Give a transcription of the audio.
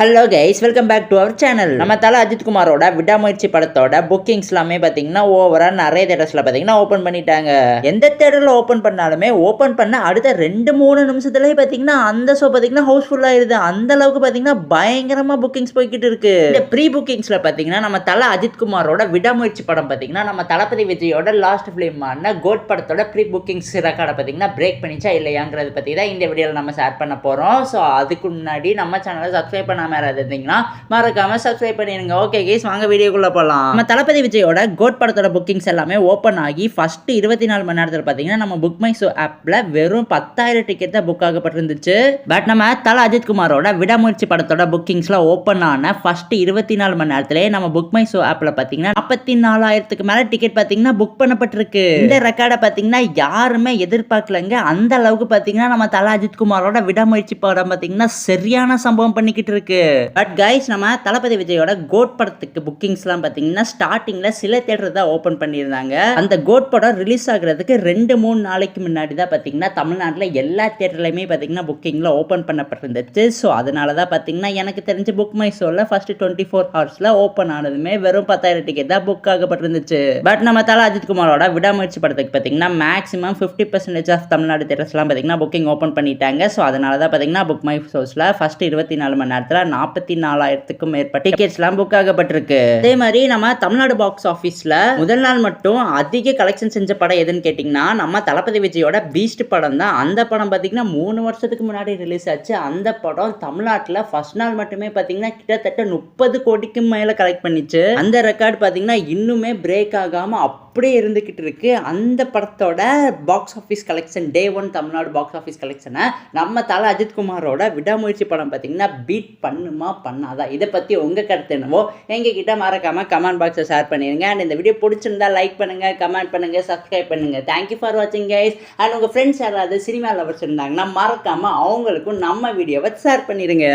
Hello guys, welcome back to our channel. நம்ம தல அஜித் குமாரோட விடாமுயற்சி படத்தோட புக்கிங்ஸ் எல்லாமே பார்த்தீங்கன்னா ஓவரா நிறைய தேட்டர்ஸ்ல பார்த்தீங்கன்னா ஓப்பன் பண்ணிட்டாங்க. எந்த தேட்டர்ல ஓப்பன் பண்ணாலுமே ஓப்பன் பண்ண அடுத்த 2-3 நிமிஷத்துலேயே பார்த்தீங்கன்னா அந்த ஷோ பார்த்தீங்கன்னா ஹவுஸ்ஃபுல் ஆயிருது. அந்த அளவுக்கு பார்த்தீங்கன்னா பயங்கரமா புக்கிங்ஸ் போய்கிட்டு இருக்கு. இந்த ப்ரீ புக்கிங்ஸ்ல பார்த்தீங்கன்னா நம்ம தல அஜித் குமாரோட விடாமுயற்சி படம் பார்த்தீங்கன்னா நம்ம தளபதி விஜயோட லாஸ்ட் ஃபிலிமான கோட் படத்தோட ப்ரீ புக்கிங்ஸ் ரெக்கார்டை பார்த்தீங்கன்னா பிரேக் பண்ணிச்சா இல்லையாங்கிறத பற்றி தான் இந்த வீடியோவில் நம்ம ஷேர் பண்ண போகிறோம். ஸோ அதுக்கு முன்னாடி நம்ம சேனலை சப்ஸ்கிரைப் பண்ணாம இருந்தீங்கன்னா மறக்காம சப்ஸ்கிரைப் பண்ணிருங்க. ஓகே கைஸ், வாங்க வீடியோக்குள்ள போலாம். நம்ம தளபதி விஜயோட கோட் படத்தோட புக்கிங்ஸ் எல்லாமே ஓபன் ஆகி ஃபர்ஸ்ட் 24 மணி நேரத்தில் பார்த்தீங்கன்னா நம்ம புக் மை ஷோ ஆப்ல வெறும் 10,000 டிக்கெட் தான் புக் ஆகப்பட்டிருந்துச்சு. பட் நம்ம தல அஜித் குமாரோட விடாமுயற்சி படத்தோட புக்கிங்ஸ்ல ஓபன் ஆன ஃபர்ஸ்ட் 24 மணி நேரத்திலே நம்ம புக் மை ஷோ ஆப்ல பார்த்தீங்கன்னா 44,000க்கு மேல டிக்கெட் பார்த்தீங்கன்னா புக் பண்ணப்பட்டிருக்கு. இந்த ரெக்கார்டை பார்த்தீங்கன்னா யாருமே எதிர்பார்க்கலங்க. அந்த அளவுக்கு பார்த்தீங்கன்னா நம்ம தல அஜித் குமாரோட விடாமுயற்சி படம் பார்த்தீங்கன்னா சரியான சம்பவம் பண்ணிக்கிட்டு இருக்கு. பட் கைஸ், நம்ம தளபதி விஜயோட கோட் படத்துக்கு புக்கிங்ஸ்லாம் பார்த்தீங்கன்னா ஸ்டார்டிங்ல சில தியேட்டர் தான் ஓப்பன் பண்ணியிருந்தாங்க. அந்த கோட் படம் ரிலீஸ் ஆகுறதுக்கு 2-3 நாளைக்கு முன்னாடி தான் பார்த்தீங்கன்னா தமிழ்நாட்டில் எல்லா தியேட்டர்லையுமே பார்த்தீங்கன்னா புக்கிங்ல ஓப்பன் பண்ணப்பட்டிருந்துச்சு. ஸோ அதனால தான் பார்த்தீங்கன்னா எனக்கு தெரிஞ்ச புக் மை ஷோவில் ஃபர்ஸ்ட் 24 ஹவர்ஸ்ல ஓப்பன் ஆனதுமே வெறும் 10,000 டிக்கெட் தான் புக் ஆகப்பட்டிருந்துச்சு. பட் நம்ம தல அஜித் குமாரோட விடாமுயற்சி படத்துக்கு பார்த்தீங்கன்னா மேக்ஸிமம் 50% ஆஃப் தமிழ்நாடு தியேட்டர்ஸ்லாம் பார்த்தீங்கன்னா புக்கிங் ஓப்பன் பண்ணிட்டாங்க. ஸோ அதனால தான் பார்த்தீங்கன்னா புக் மை ஷோஸில் ஃபர்ஸ்ட் 24 மணி நேரத்தில் 44,000க்கும் மேற்பட்ட டிக்கெட்ஸ்லாம் புக் ஆகப்பட்டிருக்கு. அதே மாதிரி நம்ம தமிழ்நாடு பாக்ஸ் ஆஃபீஸ்ல முதல் நாள் மட்டும் அதிக கலெக்ஷன் செஞ்ச படம் எதுன்னு கேட்டிங்கன்னா நம்ம தளபதி விஜயோட பீஸ்ட் படம் தான். அந்த படம் பார்த்தீங்கன்னா 3 வருஷத்துக்கு முன்னாடி ரிலீஸ் ஆச்சு. அந்த படம் தமிழ்நாட்டில் ஃபர்ஸ்ட் நாள் மட்டுமே பார்த்தீங்கன்னா கிட்டத்தட்ட 30 கோடிக்கு மேலே கலெக்ட் பண்ணிச்சு. அந்த ரெக்கார்டு பார்த்தீங்கன்னா இன்னுமே பிரேக் ஆகாமல் அப்படியே இருந்துகிட்டு இருக்கு. அந்த படத்தோட பாக்ஸ் ஆஃபீஸ் கலெக்ஷன் டே 1 தமிழ்நாடு பாக்ஸ் ஆஃபீஸ் கலெக்ஷனை நம்ம தல அஜித் குமாரோட விடாமுயற்சி படம் பார்த்தீங்கன்னா பீட் பண்ணுமா பண்ணாதா? இதை பற்றி உங்கள் கருத்து என்னவோ எங்ககிட்ட மறக்காம கமெண்ட் பாக்ஸை ஷேர் பண்ணிடுங்க. அண்ட் இந்த வீடியோ பிடிச்சிருந்தா லைக் பண்ணுங்க, கமெண்ட் பண்ணுங்க, சப்ஸ்கிரைப் பண்ணுங்க. தேங்க்யூ ஃபார் வாட்சிங் கைஸ். அண்ட் உங்கள் ஃப்ரெண்ட்ஸ் யாராவது சினிமா லவர்ஸ் இருந்தாங்கன்னா மறக்காம அவங்களுக்கும் நம்ம வீடியோவை ஷேர் பண்ணிடுங்க.